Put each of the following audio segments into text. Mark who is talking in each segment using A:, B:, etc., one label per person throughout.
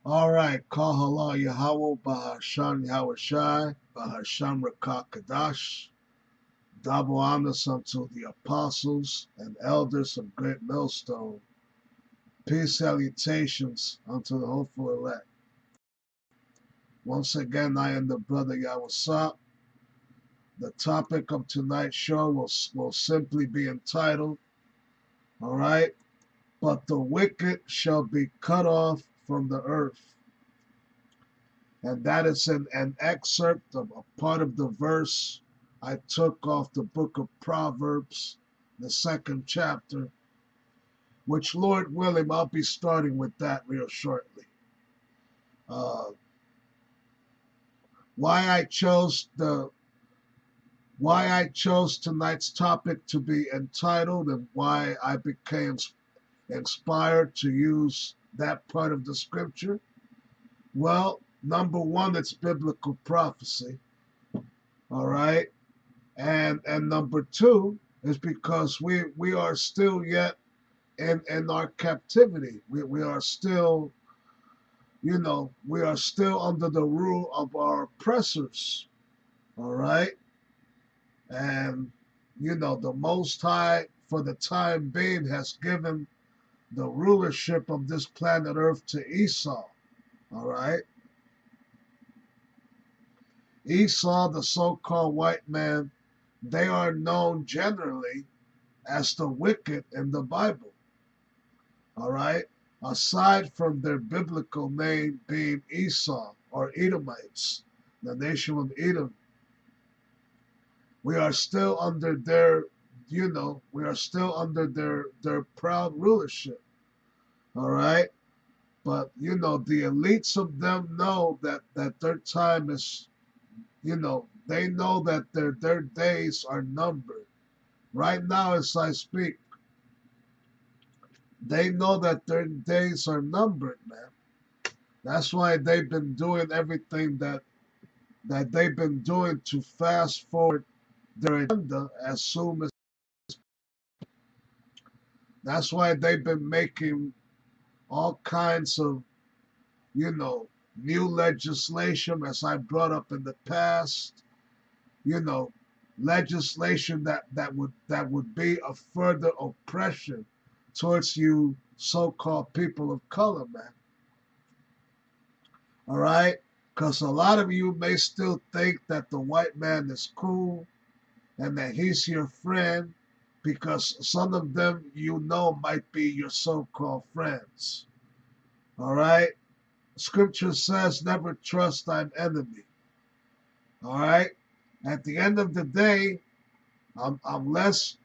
A: All right, Kahala Yahweh Bahashan Yahushai Bahasham Rakakadash. Double honors unto the apostles and elders of Great Millstone. Peace salutations unto the hopeful elect. Once again, I am the brother Yawasap. The topic of tonight's show will simply be entitled, all right, but the wicked shall be cut off from the earth. And that is an excerpt of a part of the verse I took off the book of Proverbs, the second chapter, which, Lord willing, I'll be starting with that real shortly. Uh, why I chose tonight's topic to be entitled and why I became inspired to use that part of the scripture. Well, number one, it's biblical prophecy. All right. And number two is because we are still yet in our captivity. We are still, we are still under the rule of our oppressors. All right. And, the Most High, for the time being, has given the rulership of this planet Earth to Esau. All right. Esau, the so called white man, they are known generally as the wicked in the Bible. All right. Aside from their biblical name being Esau or Edomites, the nation of Edom, we are still under their proud rulership. All right. But the elites of them know that their time is, they know that their days are numbered. Right now, as I speak, they know that their days are numbered, man. That's why they've been doing everything that they've been doing to fast forward their agenda as soon as. That's why they've been making all kinds of, you know, new legislation, as I brought up in the past, you know, legislation that would be a further oppression towards you so-called people of color, man. All right? Because a lot of you may still think that the white man is cool and that he's your friend because some of them might be your so-called friends. All right? Scripture says never trust thine enemy. All right? At the end of the day, unless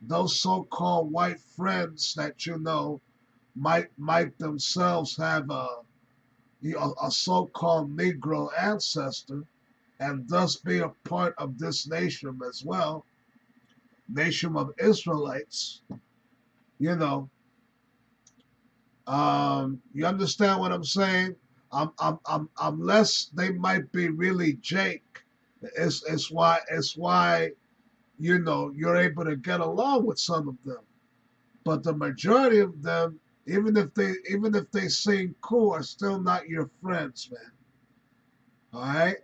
A: those so-called white friends that might themselves have a so-called Negro ancestor and thus be a part of this nation as well, nation of Israelites, you know, you understand what I'm saying? Unless they might be really Jake, it's why you're able to get along with some of them. But the majority of them, even if they seem cool, are still not your friends, man. All right,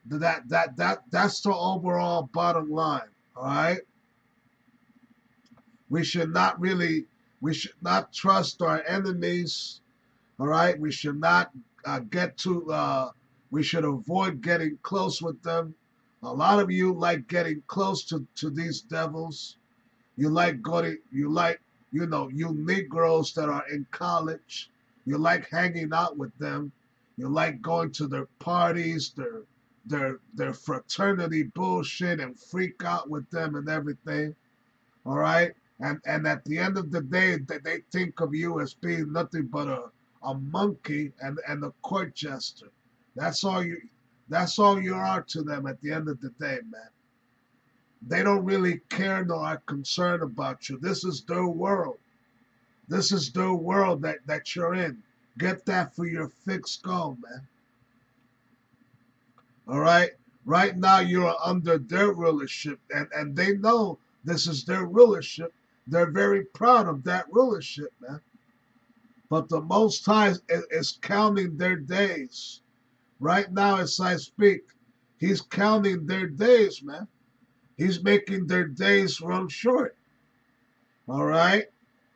A: that's the overall bottom line. All right, we should not really, we should not trust our enemies. All right, we should not we should avoid getting close with them. A lot of you like getting close to these devils. You like going, you Negroes that are in college. You like hanging out with them. You like going to their parties, their fraternity bullshit, and freak out with them and everything. All right, and at the end of the day, they think of you as being nothing but a monkey and a court jester. That's all you. That's all you are to them at the end of the day, man. They don't really care nor are concerned about you. This is their world. This is their world that you're in. Get that for your fixed goal, man. All right? Right now, you're under their rulership, and they know this is their rulership. They're very proud of that rulership, man. But the Most High is counting their days. Right now, as I speak, he's counting their days, man. He's making their days run short. All right?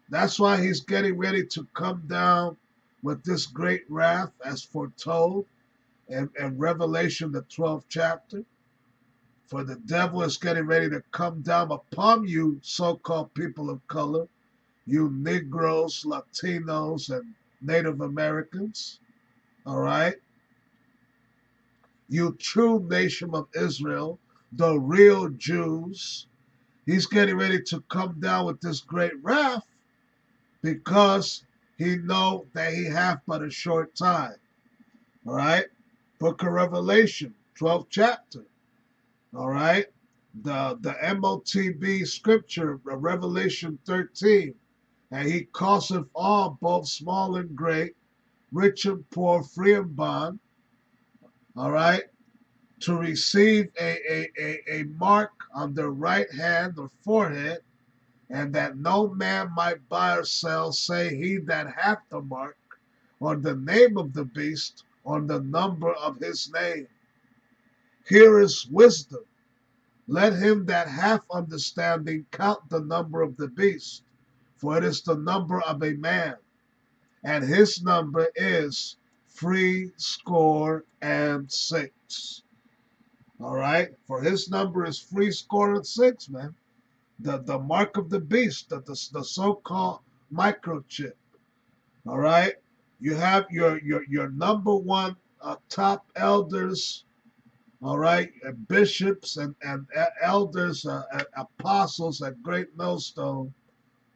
A: That's why he's getting ready to come down with this great wrath as foretold in Revelation, the 12th chapter. For the devil is getting ready to come down upon you, so-called people of color, you Negroes, Latinos, and Native Americans. All right? You true nation of Israel, the real Jews. He's getting ready to come down with this great wrath because he know that he hath but a short time. All right? Book of Revelation, 12th chapter. All right? The MOTB scripture, Revelation 13. And he causeth all, both small and great, rich and poor, free and bond, all right, to receive a mark on their right hand or forehead, and that no man might buy or sell, say he that hath the mark, or the name of the beast, or the number of his name. Here is wisdom. Let him that hath understanding count the number of the beast, for it is the number of a man, and his number is 66. All right, for his number is 66, man. The mark of the beast, the so-called microchip. All right, you have your number one top elders. All right, bishops and elders, apostles at Great Millstone.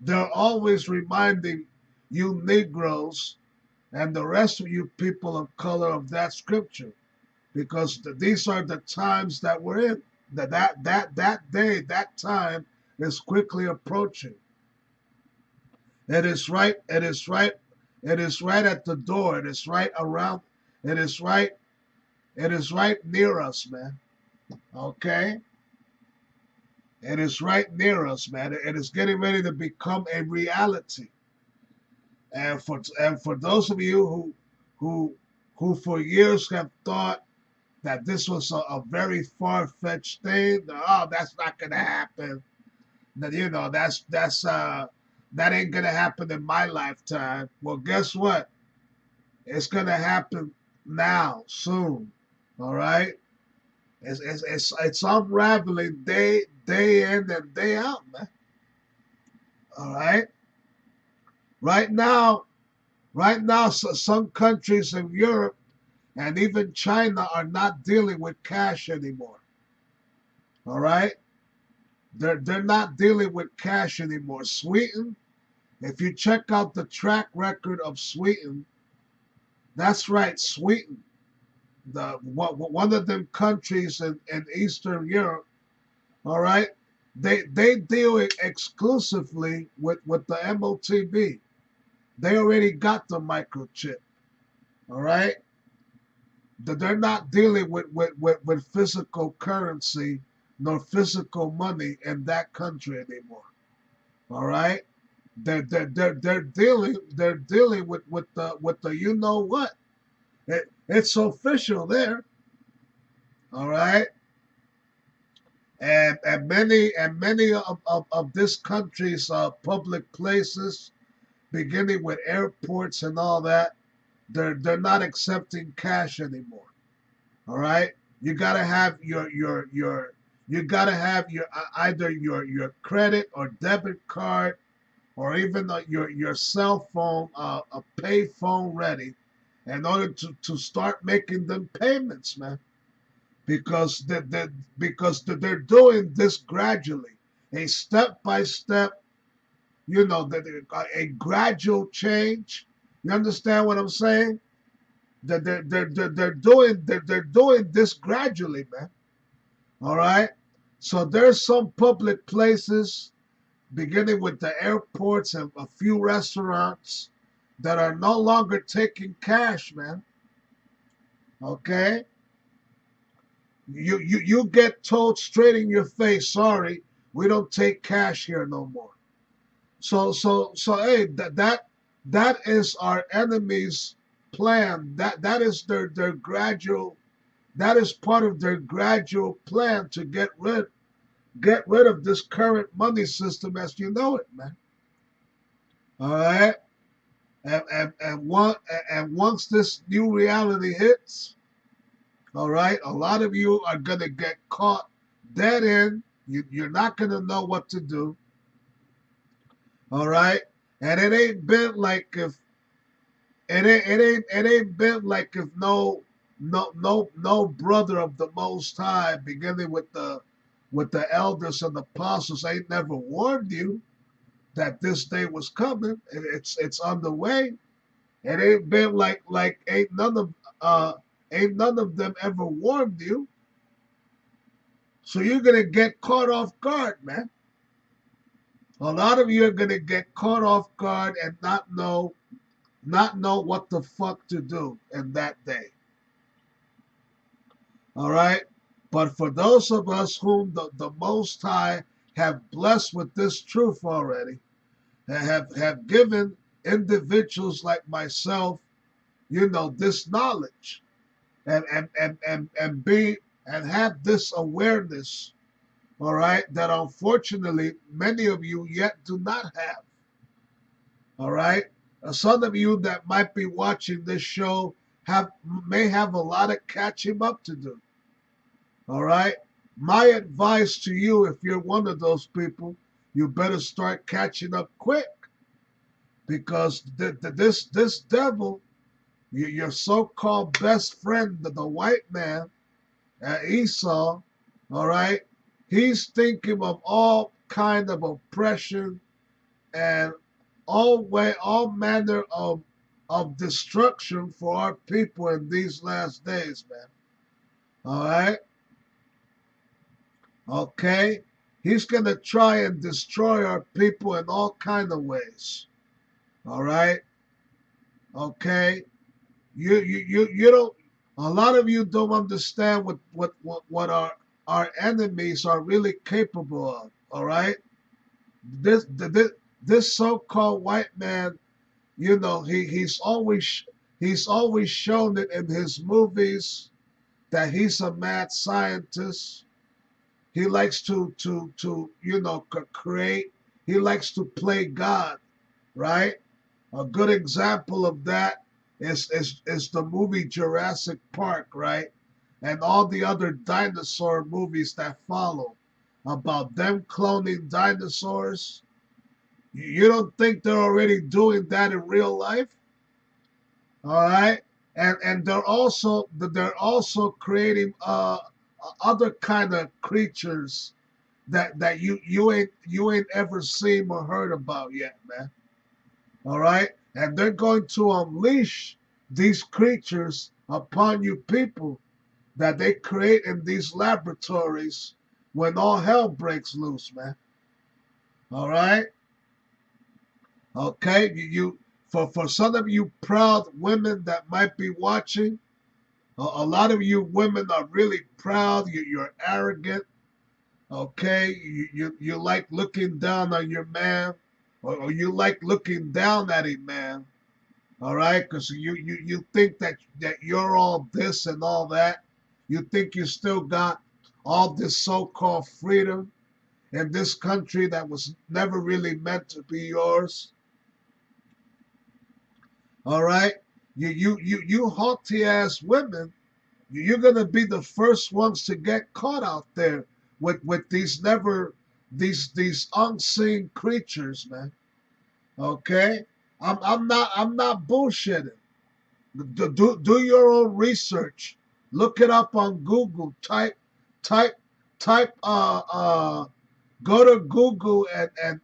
A: They're always reminding you Negroes and the rest of you people of color of that scripture, because these are the times that we're in. That day, that time is quickly approaching. It is right. It is right. It is right at the door. It is right around. It is right. It is right near us, man. Okay. It is right near us, man. It is getting ready to become a reality. And for those of you who for years have thought that this was a very far-fetched thing, oh, that's not gonna happen. That that ain't gonna happen in my lifetime. Well, guess what? It's gonna happen now, soon. All right. It's unraveling day in and day out, man. All right. Right now, some countries in Europe and even China are not dealing with cash anymore. All right? They're not dealing with cash anymore. Sweden, if you check out the track record of Sweden, that's right, Sweden, one of them countries in Eastern Europe, all right? They deal exclusively with the MOTB. They already got the microchip. All right? They're not dealing with physical currency nor physical money in that country anymore. All right, they're dealing with the you know what. It's official there. All right, and many of this country's public places, beginning with airports and all that, they're not accepting cash anymore. All right, you gotta have you gotta have your either your credit or debit card, or even your cell phone, a pay phone ready, in order to start making them payments, man. Because they're doing this gradually, a step by step, a gradual change. You understand what I'm saying? They're doing this gradually, man. All right. So there's some public places, beginning with the airports and a few restaurants, that are no longer taking cash, man. Okay. You get told straight in your face, sorry, we don't take cash here no more. So hey, That is our enemy's plan. That is their gradual. That is part of their gradual plan to get rid of this current money system as you know it, man. All right, and once this new reality hits, all right, a lot of you are gonna get caught dead in. You're not gonna know what to do. All right, and it ain't been like if it ain't been like if no brother of the Most High, beginning with the elders and apostles, ain't never warned you that this day was coming. It's on the way. It ain't been like ain't none of them ever warned you. So you're gonna get caught off guard, man. A lot of you are gonna get caught off guard and not know what the fuck to do in that day. All right. But for those of us whom the Most High have blessed with this truth already, and have given individuals like myself, this knowledge, and be and have this awareness, all right, that unfortunately many of you yet do not have. All right. Some of you that might be watching this show may have a lot of catching up to do. All right. My advice to you, if you're one of those people, you better start catching up quick, because this devil, your so-called best friend, the white man, Esau, all right, he's thinking of all kind of oppression and all manner of destruction for our people in these last days, man. All right. Okay? He's going to try and destroy our people in all kind of ways. All right? Okay? You don't, a lot of you don't understand what our enemies are really capable of. All right? This so-called white man, he's always shown it in his movies that he's a mad scientist. He likes to create. He likes to play God, right? A good example of that is the movie Jurassic Park, right? And all the other dinosaur movies that follow about them cloning dinosaurs. You don't think they're already doing that in real life? All right, and they're also creating other kind of creatures that you ain't ever seen or heard about yet, man. All right, and they're going to unleash these creatures upon you people that they create in these laboratories when all hell breaks loose, man. All right, okay, for some of you proud women that might be watching, a lot of you women are really proud. You're arrogant. Okay, you like looking down on your man, or you like looking down at a man. All right, because you think that you're all this and all that. You think you still got all this so-called freedom in this country that was never really meant to be yours. All right, you haughty ass women, you're gonna be the first ones to get caught out there with these unseen creatures, man. Okay, I'm not bullshitting. Do your own research. Look it up on Google. Type type go to Google and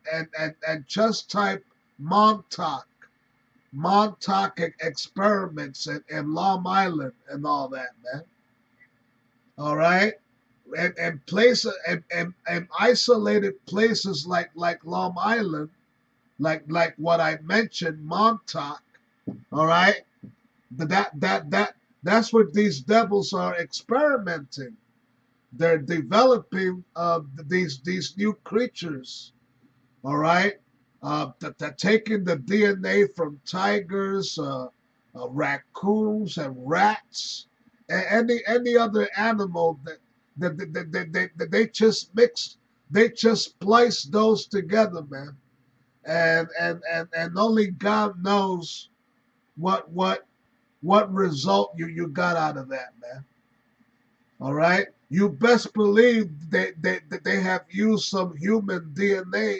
A: just type Montauk Montauk experiments in Long Island and all that, man. All right, and places and isolated places like Long Island, like what I mentioned, Montauk. All right, that's what these devils are experimenting. They're developing these new creatures. All right, That taking the DNA from tigers, raccoons, and rats, and any other animal that they just mix, they just splice those together, man. And only God knows what what what result you got out of that, man. All right. You best believe that they have used some human DNA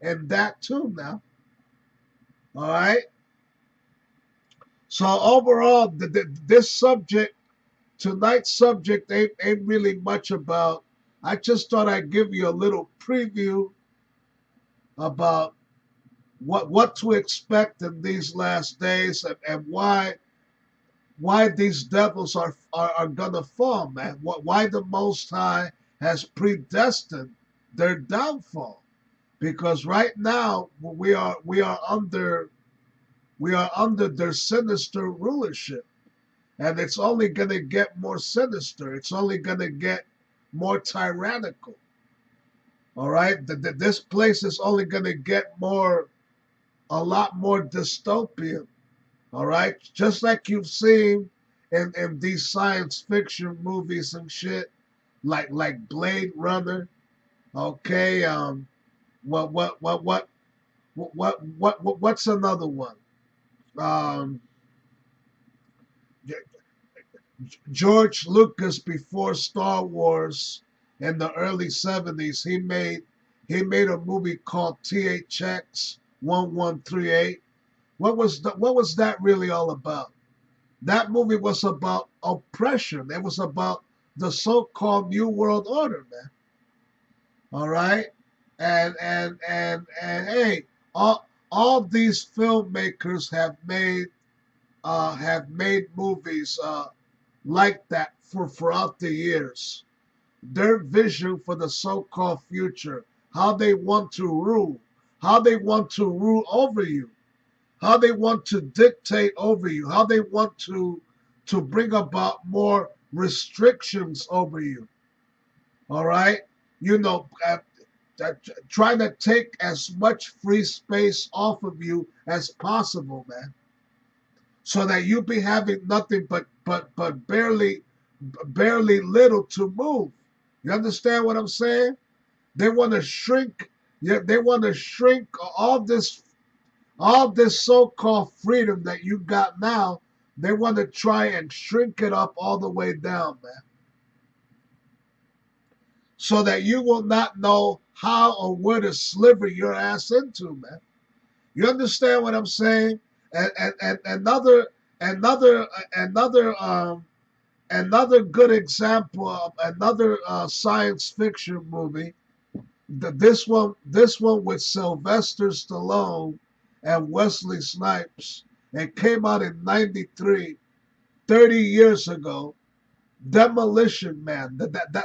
A: and that too now. All right. So overall, this subject, tonight's subject ain't really much about. I just thought I'd give you a little preview about what to expect in these last days and why these devils are gonna fall, man. Why the Most High has predestined their downfall? Because right now we are under their sinister rulership, and it's only gonna get more sinister. It's only gonna get more tyrannical. All right, this place is only gonna get a lot more dystopian. All right, just like you've seen in these science fiction movies and shit, like Blade Runner. Okay, what what what what what's another one? Um, George Lucas before Star Wars in the early 70s, he made a movie called THX 1138. What was that really all about? That movie was about oppression. It was about the so-called New World Order, man. All right, and hey, all these filmmakers have made movies like that for throughout the years. Their vision for the so-called future, how they want to rule, how they want to rule over you, how they want to dictate over you, how they want to bring about more restrictions over you. All right, you know, trying to take as much free space off of you as possible, man, so that you be having nothing but barely little to move. You understand what I'm saying? They want to shrink. Yeah, they want to shrink all this so-called freedom that you got now. They want to try and shrink it up all the way down, man, so that you will not know how or where to sliver your ass into, man. You understand what I'm saying? And another another good example of another science fiction movie. This one with Sylvester Stallone and Wesley Snipes. It came out in '93, 30 years ago. Demolition Man.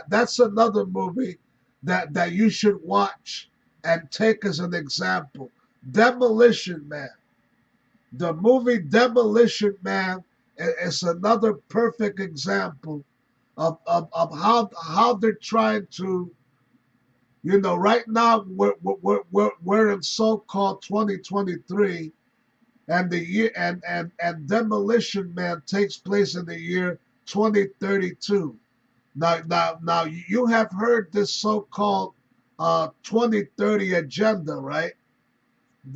A: That's another movie that you should watch and take as an example. Demolition Man. The movie Demolition Man is another perfect example of how they're trying to, right now we're in so-called 2023, and the year and Demolition Man takes place in the year 2032. Now you have heard this so-called 2030 agenda, right?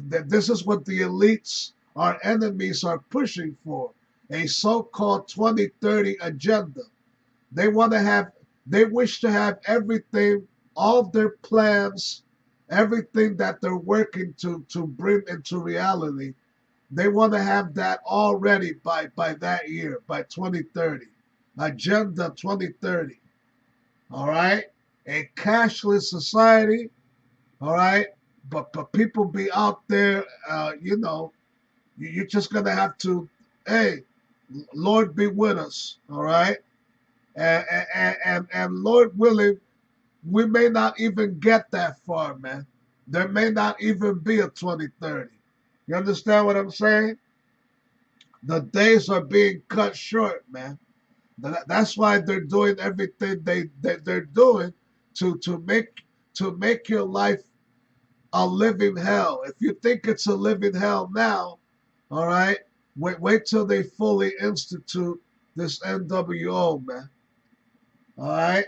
A: That this is what the elites, our enemies, are pushing for, a so-called 2030 agenda. They want to have, they wish to have everything, all of their plans, everything that they're working to bring into reality. They want to have that already by that year, by 2030. Agenda 2030. All right? A cashless society. All right? But people be out there, you're just going to have to, hey, Lord be with us. All right? And Lord willing, we may not even get that far, man. There may not even be a 2030. You understand what I'm saying? The days are being cut short, man. That's why they're doing everything they're doing to make your life a living hell. If you think it's a living hell now, all right, wait till they fully institute this NWO, man. All right.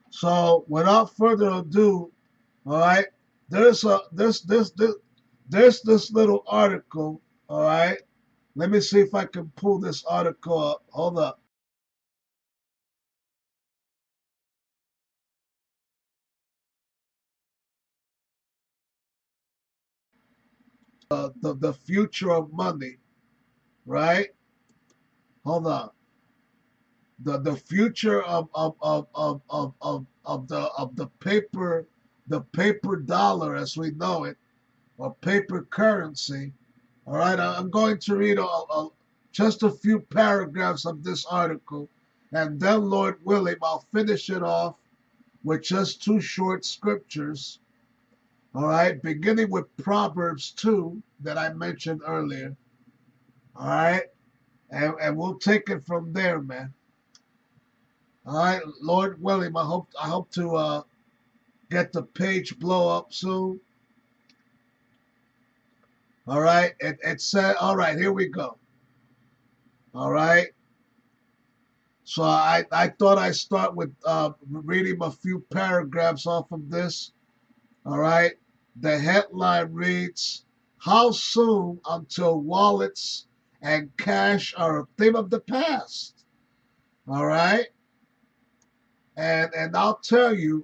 A: So without further ado, all right, there's a there's this little article. All right. Let me see if I can pull this article up. Hold up. The future of money, right? Hold on. The future of the paper dollar as we know it, or paper currency. All right, I'm going to read just a few paragraphs of this article, and then, Lord willing, I'll finish it off with just two short scriptures. All right, beginning with Proverbs 2 that I mentioned earlier. All right, and we'll take it from there, man. All right, Lord willing, I hope to get the page blow up soon. All right, it said, all right, here we go. All right, so I thought I'd start with reading a few paragraphs off of this. All right, the headline reads, "How soon until wallets and cash are a thing of the past?" All right, and I'll tell you,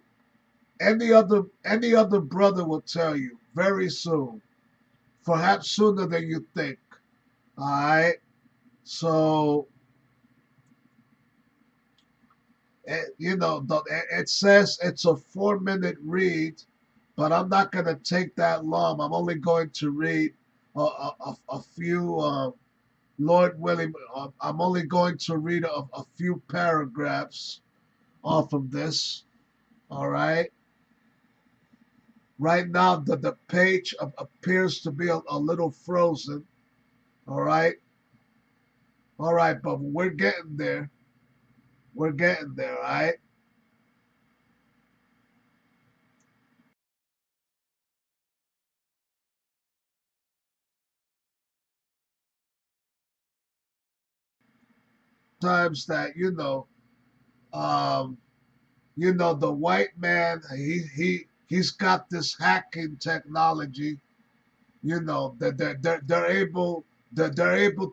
A: any other brother will tell you very soon, perhaps sooner than you think. All right, so it says it's a 4 minute read, but I'm not going to take that long. I'm only going to read a few, Lord willing, I'm only going to read a few paragraphs off of this. All right. Right now, the page appears to be a little frozen. All right. All right, but we're getting there. We're getting there. All right. Times that, um, the white man, he's got this hacking technology, that they're able that they're able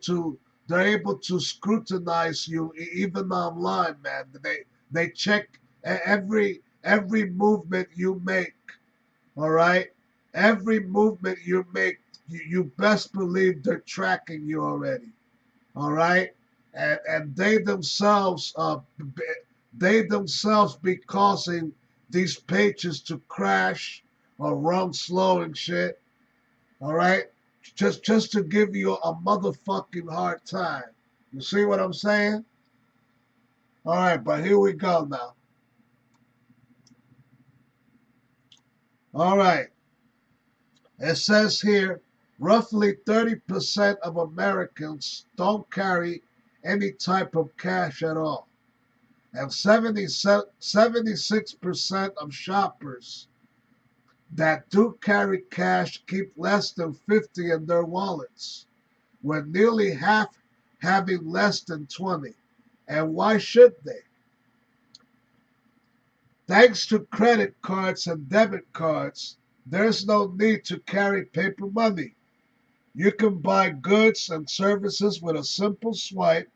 A: to scrutinize you even online, man. They check every movement you make. All right, every movement you make, you best believe they're tracking you already. All right, and they themselves be causing these pages to crash or run slow and shit. All right, just to give you a motherfucking hard time. You see what I'm saying? All right, but here we go now. All right, it says here, roughly 30% of Americans don't carry any type of cash at all, and 76% of shoppers that do carry cash keep less than 50 in their wallets, with nearly half having less than 20. And why should they? Thanks to credit cards and debit cards, there's no need to carry paper money. You can buy goods and services with a simple swipe,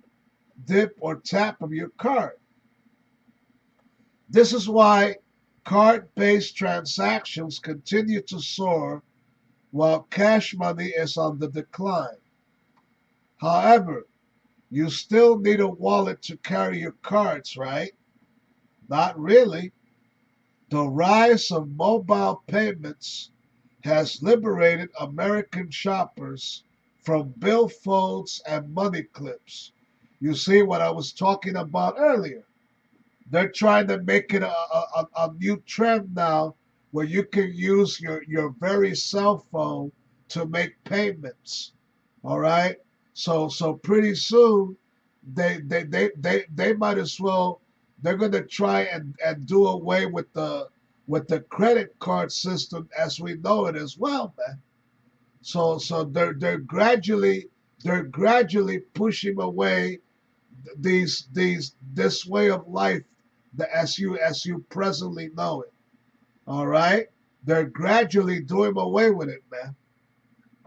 A: dip, or tap of your card. This is why card based transactions continue to soar while cash money is on the decline. However, you still need a wallet to carry your cards, right? Not really. The rise of mobile payments has liberated American shoppers from billfolds and money clips. You see what I was talking about earlier. They're trying to make it a new trend now where you can use your very cell phone to make payments. All right. So pretty soon they might as well, they're gonna try and do away with with the credit card system as we know it as well, man. So they're gradually pushing away this way of life that as you presently know it. All right, they're gradually doing away with it, man.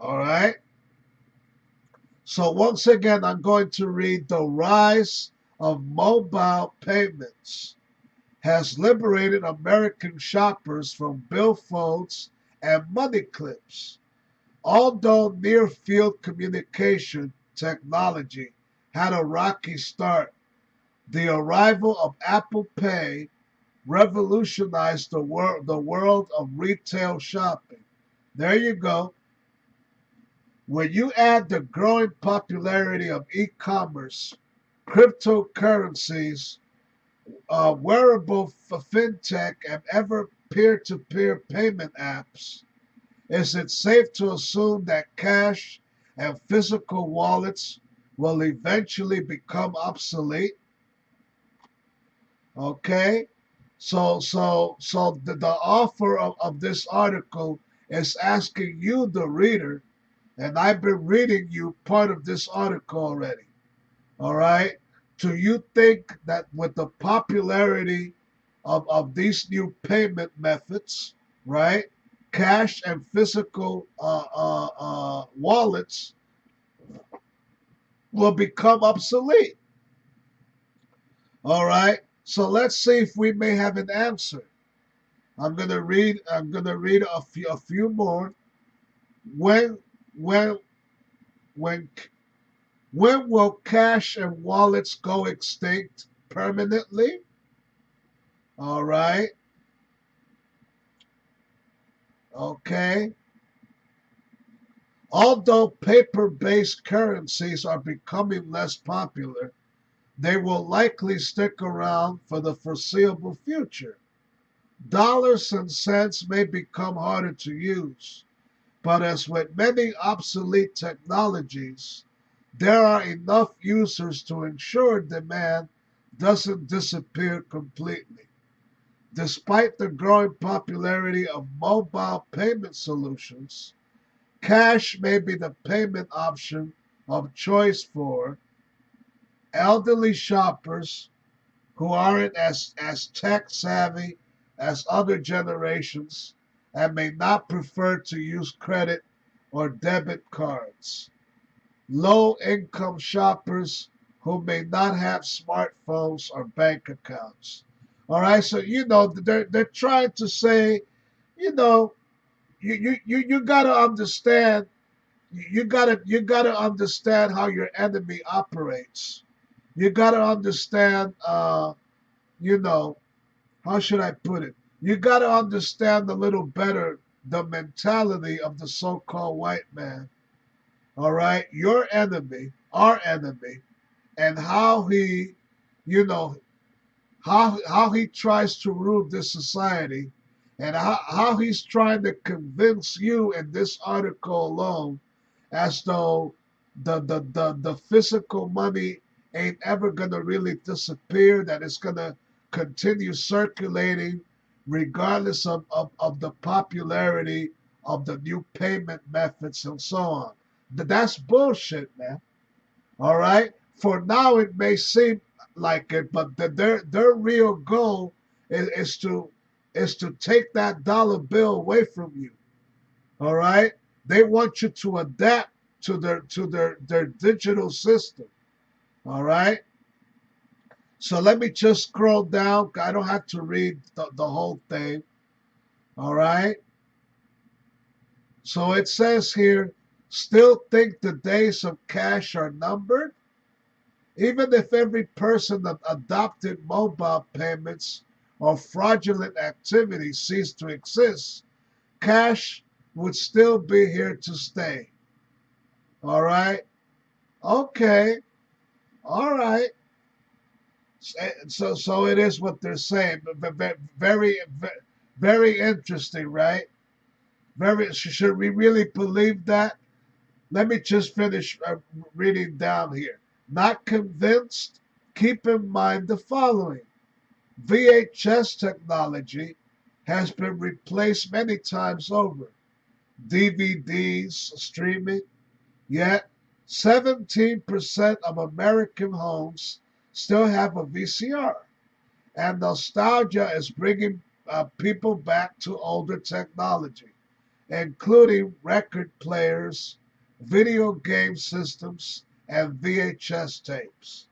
A: All right. So once again, I'm going to read the rise of mobile payments has liberated American shoppers from billfolds and money clips. Although near field communication technology had a rocky start, the arrival of Apple Pay revolutionized the world of retail shopping. There you go. When you add the growing popularity of e-commerce, cryptocurrencies, wearable fintech, and ever peer-to-peer payment apps, is it safe to assume that cash and physical wallets will eventually become obsolete? Okay, so the author of this article is asking you, the reader, and I've been reading you part of this article already. All right, do you think that with the popularity of these new payment methods, right, cash and physical wallets will become obsolete? All right. So let's see if we may have an answer. I'm gonna read a few more. When when when when will cash and wallets go extinct permanently? All right. Okay. Although paper-based currencies are becoming less popular, they will likely stick around for the foreseeable future. Dollars and cents may become harder to use, but as with many obsolete technologies, there are enough users to ensure demand doesn't disappear completely. Despite the growing popularity of mobile payment solutions, cash may be the payment option of choice for elderly shoppers who aren't as tech savvy as other generations and may not prefer to use credit or debit cards. Low income shoppers who may not have smartphones or bank accounts. All right, so they're trying to say, you know, you gotta understand, you gotta understand how your enemy operates. You gotta understand, you know, how should I put it? You got to understand a little better the mentality of the so-called white man. All right, your enemy, our enemy, and how he, you know, how he tries to rule this society, and how he's trying to convince you in this article alone, as though the physical money ain't ever gonna really disappear, that it's gonna continue circulating regardless of the popularity of the new payment methods and so on. That's bullshit, man. All right. For now, it may seem like it, but their real goal is to take that dollar bill away from you. All right. They want you to adapt to their digital system. All right. So let me just scroll down. I don't have to read the whole thing. All right. So it says here, still think the days of cash are numbered? Even if every person that adopted mobile payments or fraudulent activity ceased to exist, cash would still be here to stay. All right? Okay. All right. So it is what they're saying. Very, very interesting, right? Very. Should we really believe that? Let me just finish reading down here. Not convinced? Keep in mind the following: VHS technology has been replaced many times over. DVDs, streaming, yet 17% of American homes still have a VCR. And nostalgia is bringing people back to older technology, including record players, video game systems, and VHS tapes.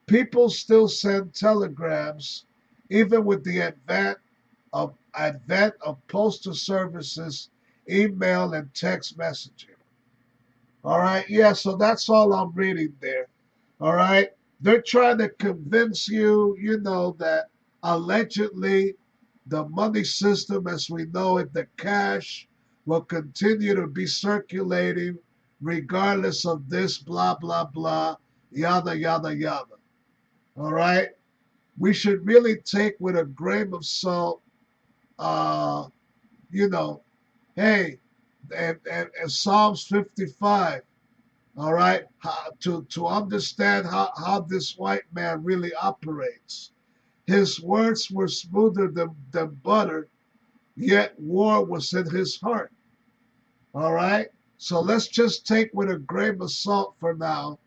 A: People still send telegrams, even with the advent of postal services, email, and text messaging. All right, yeah, so that's all I'm reading there. All right, they're trying to convince you, that allegedly the money system as we know it, the cash, will continue to be circulating regardless of this, blah, blah, blah, yada, yada, yada. All right, we should really take with a grain of salt, uh, you know, hey, and Psalms 55. All right, to understand how this white man really operates. His words were smoother than butter, yet war was in his heart. All right, so let's just take with a grain of salt for now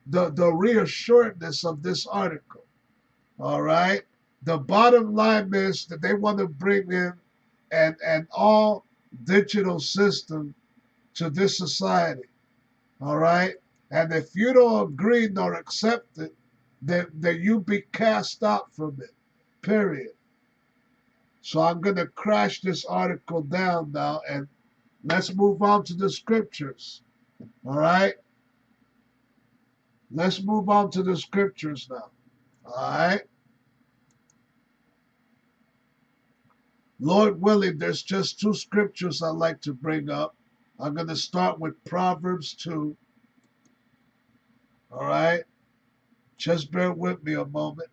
A: the reassuredness of this article. All right, the bottom line is that they want to bring in an all digital system to this society. All right. And if you don't agree nor accept it, then you be cast out from it. Period. So I'm going to crash this article down now and let's move on to the scriptures. All right. Let's move on to the scriptures now. All right. Lord willing, there's just two scriptures I'd like to bring up. I'm going to start with Proverbs 2. All right. Just bear with me a moment.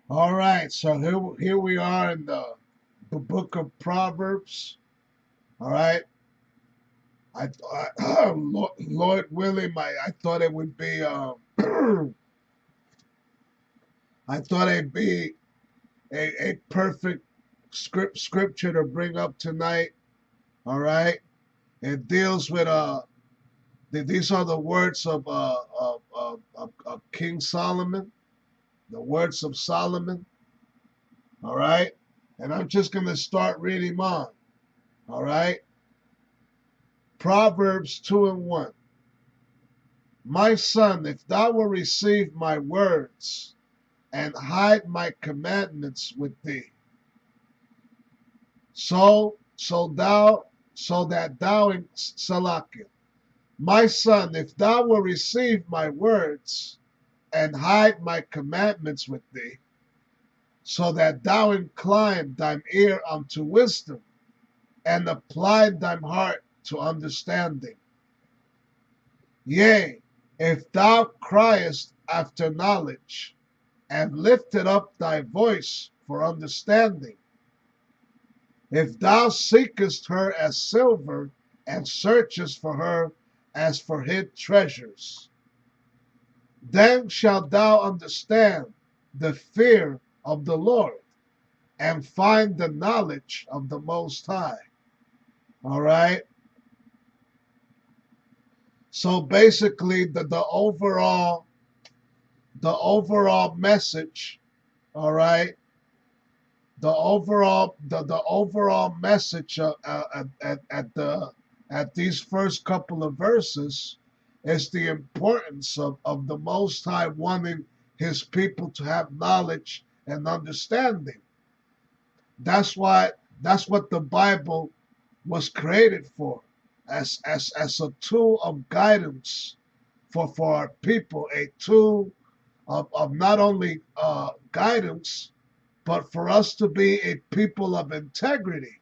A: All right, so here we are in the book of Proverbs. All right, Lord willing, I thought it would be I thought it'd be a perfect scripture to bring up tonight. All right, it deals with these are the words of King Solomon, the words of Solomon. All right, and I'm just gonna start reading on. All right. Proverbs 2 and 1. My son, if thou will receive my words and hide my commandments with thee, so that thou in Salakia. My son, if thou will receive my words and hide my commandments with thee, so that thou incline thine ear unto wisdom and apply thine heart to understanding. Yea, if thou criest after knowledge, and lifted up thy voice for understanding, if thou seekest her as silver, and searchest for her as for hid treasures, then shalt thou understand the fear of the Lord, and find the knowledge of the Most High. All right. So basically, the overall message, all right, the overall message at these first couple of verses is the importance of the Most High wanting His people to have knowledge and understanding. That's what the Bible was created for, as a tool of guidance for our people, a tool of not only guidance, but for us to be a people of integrity,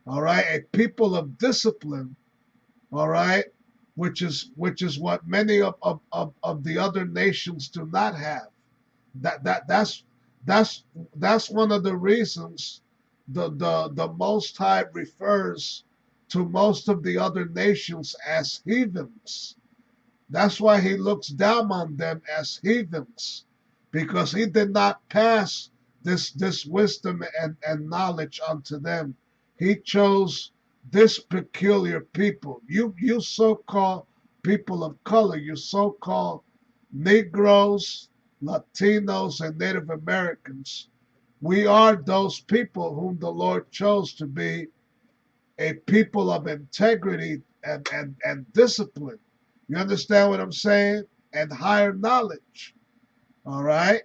A: all right, a people of discipline, all right, which is what many of the other nations do not have. That's one of the reasons the Most High refers to most of the other nations as heathens. That's why he looks down on them as heathens, because he did not pass this wisdom and knowledge unto them. He chose this peculiar people. You so-called people of color, you so-called Negroes, Latinos, and Native Americans. We are those people whom the Lord chose to be a people of integrity and discipline. You understand what I'm saying? And higher knowledge. All right?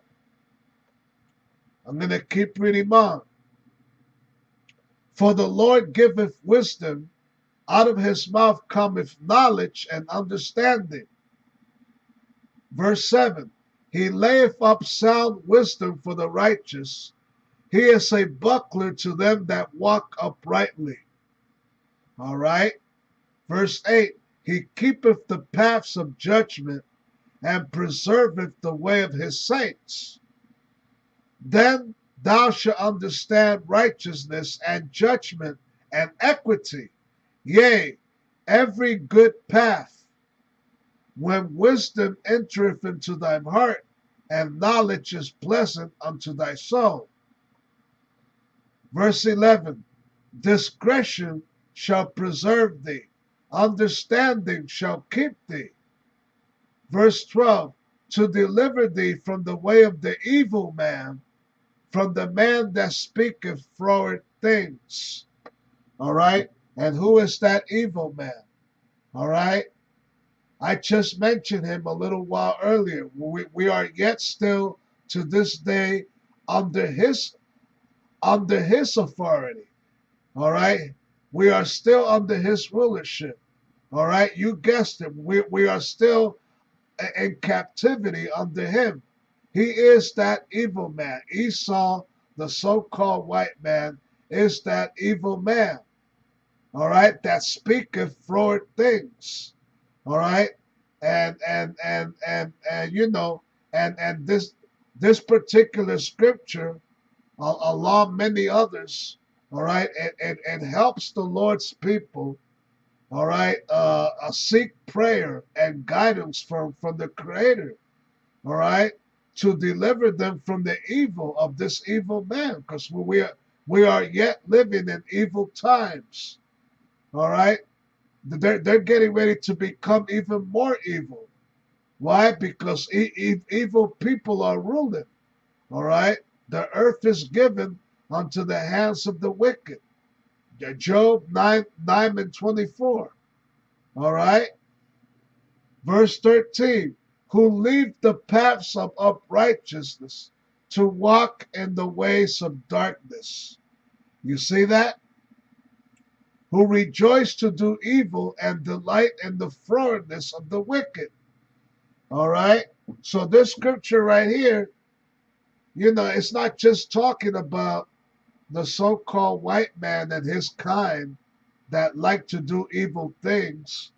A: I'm going to keep reading on. For the Lord giveth wisdom, out of his mouth cometh knowledge and understanding. Verse 7. He layeth up sound wisdom for the righteous. He is a buckler to them that walk uprightly. All right? Verse 8. He keepeth the paths of judgment and preserveth the way of his saints. Then thou shalt understand righteousness and judgment and equity, yea, every good path, when wisdom entereth into thy heart, and knowledge is pleasant unto thy soul. Verse 11, discretion shall preserve thee, understanding shall keep thee. Verse 12, to deliver thee from the way of the evil man, from the man that speaketh froward things. All right? And who is that evil man? All right? I just mentioned him a little while earlier. We are yet still to this day under his authority. All right? We are still under his rulership. All right? You guessed it. We are still in captivity under him. He is that evil man. Esau, the so-called white man, is that evil man. All right, that speaketh froward things. All right, and you know, and this particular scripture, along many others, all right, it helps the Lord's people, all right, seek prayer and guidance from the Creator, all right, to deliver them from the evil of this evil man, because we are yet living in evil times, all right. They're getting ready to become even more evil. Why? Because evil people are ruling, all right. The earth is given unto the hands of the wicked. Job 9 and 24. All right. Verse 13, who leave the paths of uprightness to walk in the ways of darkness. You see that? Who rejoice to do evil and delight in the frowardness of the wicked. All right? So this scripture right here, it's not just talking about the so-called white man and his kind that like to do evil things.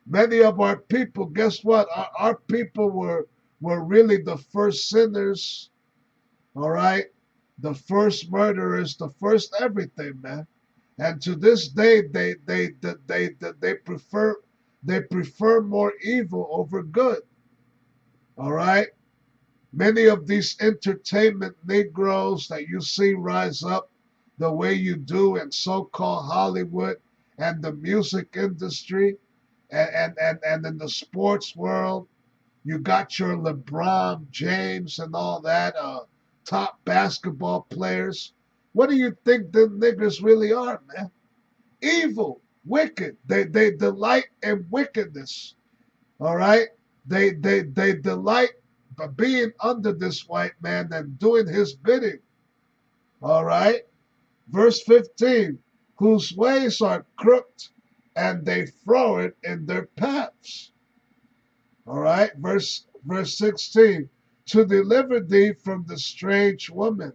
A: Many of our people, guess what? Our people were really the first sinners, all right? The first murderers, the first everything, man. And to this day, they prefer more evil over good, all right? Many of these entertainment Negroes that you see rise up the way you do in so-called Hollywood and the music industry, and in the sports world, you got your LeBron James and all that, top basketball players. What do you think the niggas really are, man? Evil, wicked. They delight in wickedness. All right? They delight by being under this white man and doing his bidding. All right? Verse 15, whose ways are crooked and they froward in their paths. All right, verse 16, to deliver thee from the strange woman,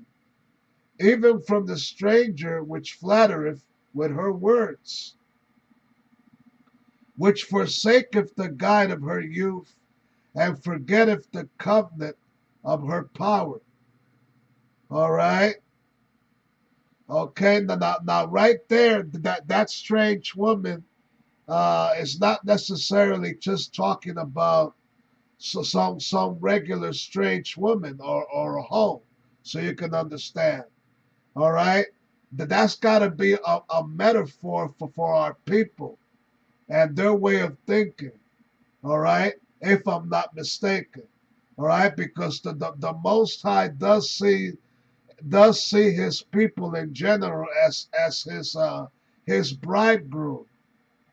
A: even from the stranger which flattereth with her words, which forsaketh the guide of her youth, and forgetteth the covenant of her power. All right. Okay, now right there, that strange woman is not necessarily just talking about some regular strange woman or a hoe, so you can understand. All right, that's got to be a metaphor for our people and their way of thinking. All right, if I'm not mistaken. All right, because the Most High does see his people in general as his bridegroom.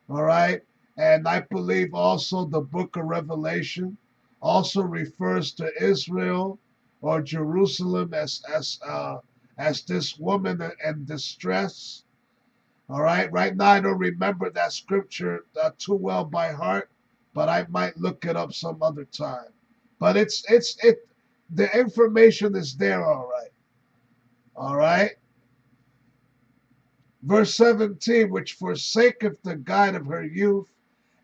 A: All right, and I believe also the Book of Revelation also refers to Israel or Jerusalem as this woman in distress. All right, right now I don't remember that scripture too well by heart, but I might look it up some other time. But it the information is there, all right. All right. Verse 17, which forsaketh the guide of her youth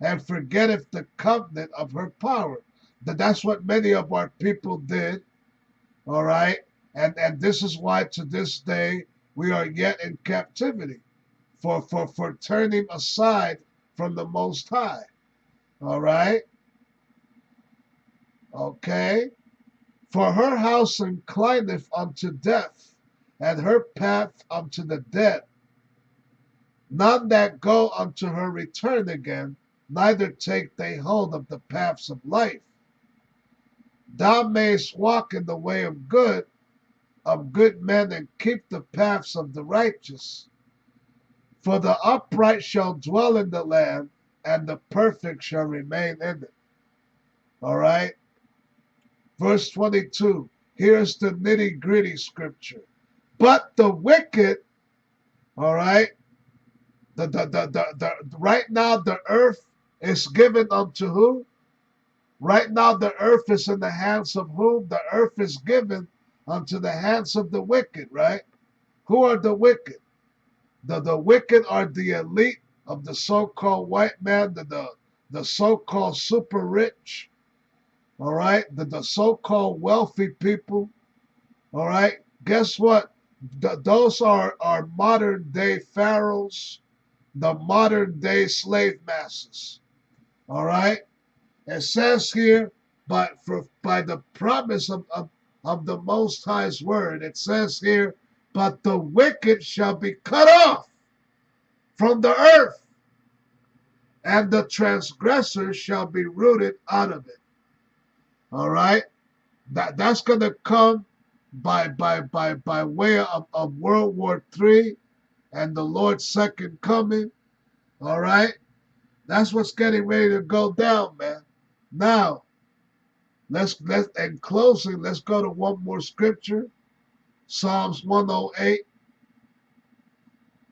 A: and forgetteth the covenant of her power. That's what many of our people did. All right. And this is why to this day we are yet in captivity for turning aside from the Most High. All right. Okay. For her house inclineth unto death, and her path unto the dead. None that go unto her return again, neither take they hold of the paths of life. Thou mayest walk in the way of good men, and keep the paths of the righteous. For the upright shall dwell in the land, and the perfect shall remain in it. All right. Verse 22. Here's the nitty gritty scripture. But the wicked, all right, right now the earth is given unto who? Right now, the earth is in the hands of whom? The earth is given unto the hands of the wicked, right? Who are the wicked? The wicked are the elite of the so-called white man, the so-called super rich, all right? The so-called wealthy people, all right? Guess what? Those are modern day pharaohs, the modern day slave masters, all right? It says here, by the promise of the Most High's word, it says here, but the wicked shall be cut off from the earth, and the transgressor shall be rooted out of it. All right, that's gonna come by way of World War III and the Lord's second coming. All right, that's what's getting ready to go down, man. Now, let's in closing, let's go to one more scripture. Psalms 108.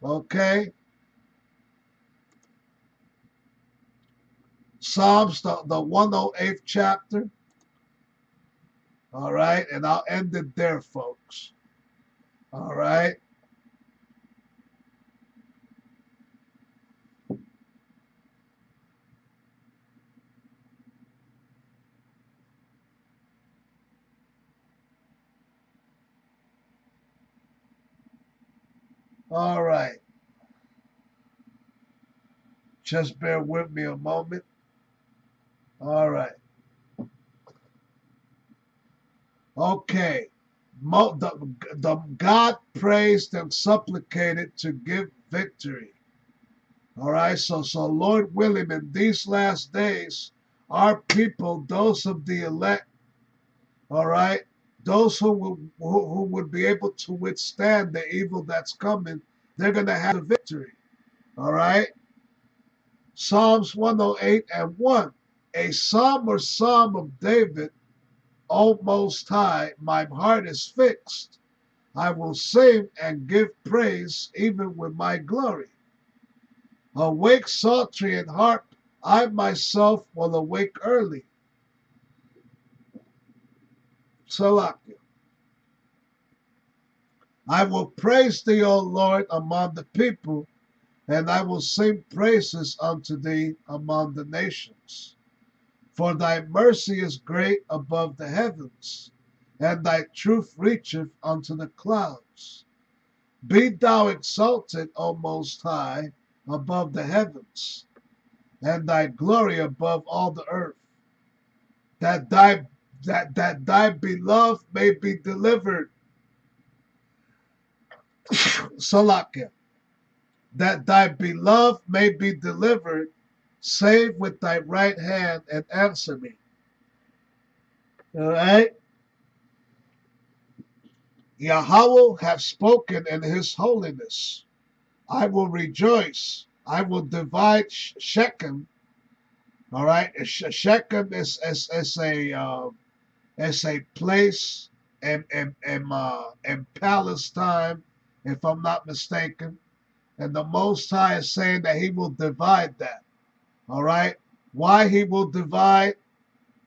A: Okay. Psalms the 108th chapter. All right. And I'll end it there, folks. All right. All right. Just bear with me a moment. All right. Okay. The God praised and supplicated to give victory. All right, so Lord willing, in these last days, our people, those of the elect, all right, those who would be able to withstand the evil that's coming, they're going to have the victory. All right, Psalms 108 and 1, a psalm or psalm of David, O Most High, my heart is fixed. I will sing and give praise even with my glory. Awake, psaltery and harp. I myself will awake early. Salakia. I will praise thee, O Lord, among the people, and I will sing praises unto thee among the nations. For thy mercy is great above the heavens, and thy truth reacheth unto the clouds. Be thou exalted, O Most High, above the heavens, and thy glory above all the earth, that thy beloved may be delivered. Salakia, that thy beloved may be delivered, save with thy right hand and answer me. All right? Yahweh hath spoken in his holiness. I will rejoice. I will divide Shechem. All right? Shechem is a place in Palestine, if I'm not mistaken. And the Most High is saying that he will divide that. All right? Why he will divide?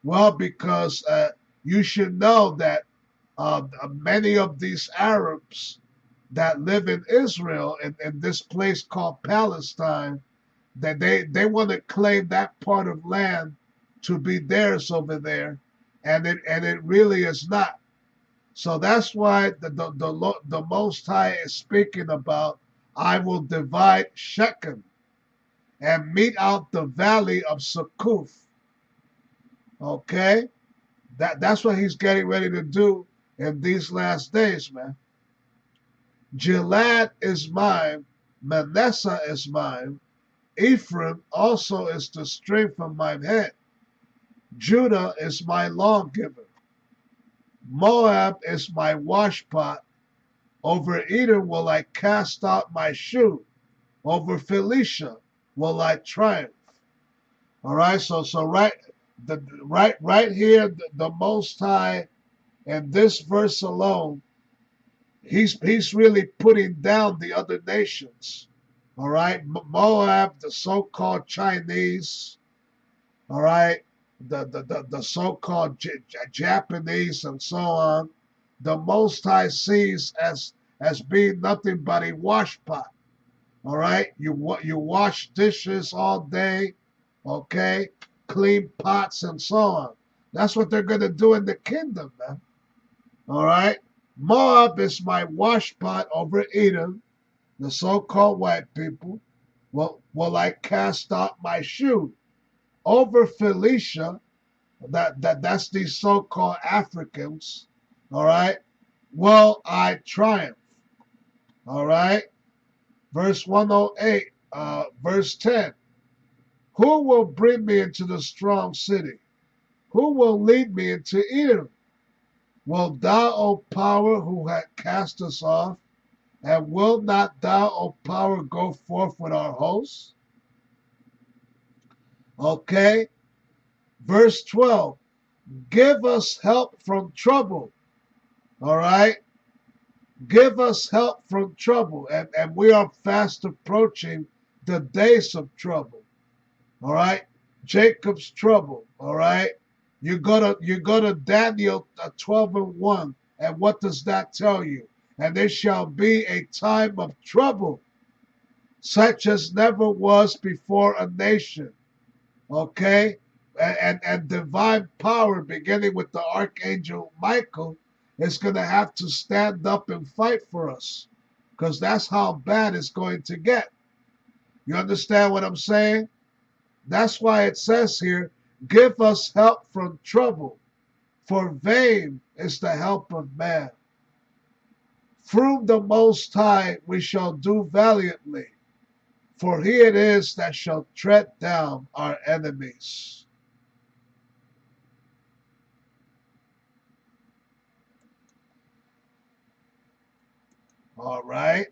A: Well, because you should know that many of these Arabs that live in Israel in this place called Palestine, that they want to claim that part of land to be theirs over there, and it really is not. So that's why the Most High is speaking about, I will divide Shechem and mete out the valley of Succoth. Okay, that's what he's getting ready to do in these last days, man. Gilad is mine, Manasseh is mine, Ephraim also is the strength of mine head. Judah is my lawgiver. Moab is my washpot. Over Edom will I cast out my shoe. Over Philistia will I triumph. All right, so right here, the Most High in this verse alone, he's really putting down the other nations. All right, Moab, the so-called Chinese. All right, the so-called Japanese and so on. The Most High sees as being nothing but a washpot. All right, you wash dishes all day, okay, clean pots and so on. That's what they're gonna do in the kingdom, man. All right, Moab is my washpot over Edom, the so-called white people. Will I cast out my shoe over Philistia? That's these so-called Africans. All right. Will I triumph? All right. Verse 108, verse 10. Who will bring me into the strong city? Who will lead me into Edom? Will thou, O power, who had cast us off, and will not thou, O power, go forth with our hosts? Okay. Verse 12. Give us help from trouble. All right. Give us help from trouble. And we are fast approaching the days of trouble. All right. Jacob's trouble. All right. You go to Daniel 12:1. And what does that tell you? And there shall be a time of trouble, such as never was before a nation. Okay? And divine power, beginning with the Archangel Michael, is going to have to stand up and fight for us, because that's how bad it's going to get. You understand what I'm saying? That's why it says here, give us help from trouble, for vain is the help of man. Through the Most High we shall do valiantly, for he it is that shall tread down our enemies. All right.